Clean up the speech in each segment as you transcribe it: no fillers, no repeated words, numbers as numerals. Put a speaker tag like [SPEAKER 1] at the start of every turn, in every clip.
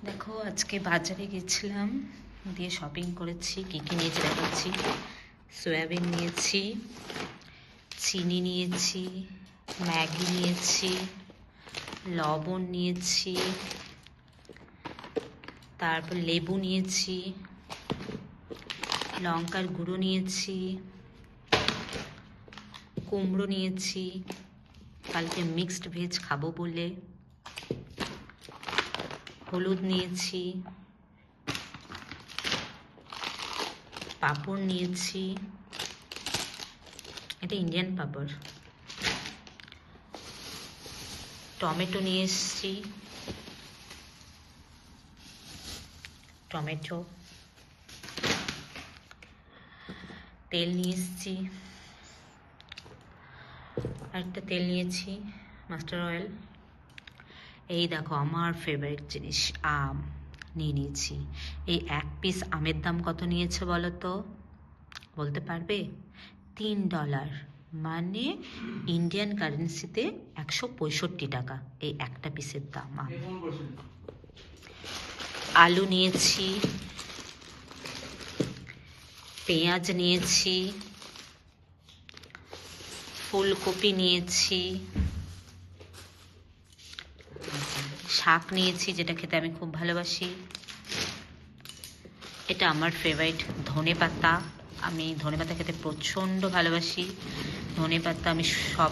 [SPEAKER 1] দেখো আজকে বাজারে গেছিলাম, দিয়ে শপিং করেছি। কী কী নিয়েছি দেখাচ্ছি। সয়াবিন নিয়েছি, চিনি নিয়েছি, ম্যাগি নিয়েছি, লবণ নিয়েছি, তারপর লেবু নিয়েছি, লঙ্কার গুঁড়ো নিয়েছি, কুমড়ো নিয়েছি, কালকে মিক্সড ভেজ খাবো বলে। হলুদ নিয়েছি, পাঁপড় নিয়েছি, এটা ইন্ডিয়ান পাঁপড়। টমেটো নিয়ে এসেছি, টমেটো। তেল নিয়ে এসেছি, একটা তেল নিয়েছি, মাস্টার অয়েল। এই দেখো আমার ফেভারিট জিনিস আম নিয়ে নিয়েছি। এই এক পিস আমের দাম কত নিয়েছে বলো তো, বলতে পারবে? $3, মানে ইন্ডিয়ান কারেন্সিতে 165 টাকা এই একটা পিসের দাম। আলু নিয়েছি, পেঁয়াজ নিয়েছি, ফুলকপি নিয়েছি, শাক নিয়েছি, যেটা খেতে আমি খুব ভালোবাসি। এটা আমার ফেভারিট ধনেপাতা। আমি ধনেপাতা খেতে প্রচণ্ড ভালোবাসি। ধনেপাতা আমি সব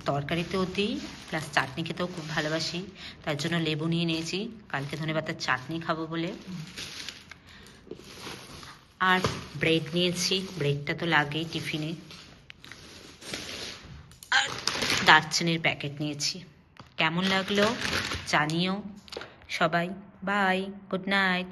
[SPEAKER 1] তরকারিতেও দিই, প্লাস চাটনি খেতেও খুব ভালোবাসি। তার জন্য লেবু নিয়ে নিয়েছি, কালকে ধনেপাতার চাটনি খাবো বলে। আর ব্রেড নিয়েছি, ব্রেডটা তো লাগেই টিফিনে। আর দারচিনির প্যাকেট নিয়েছি। কেমন লাগলো জানিও সবাই। Bye, good night.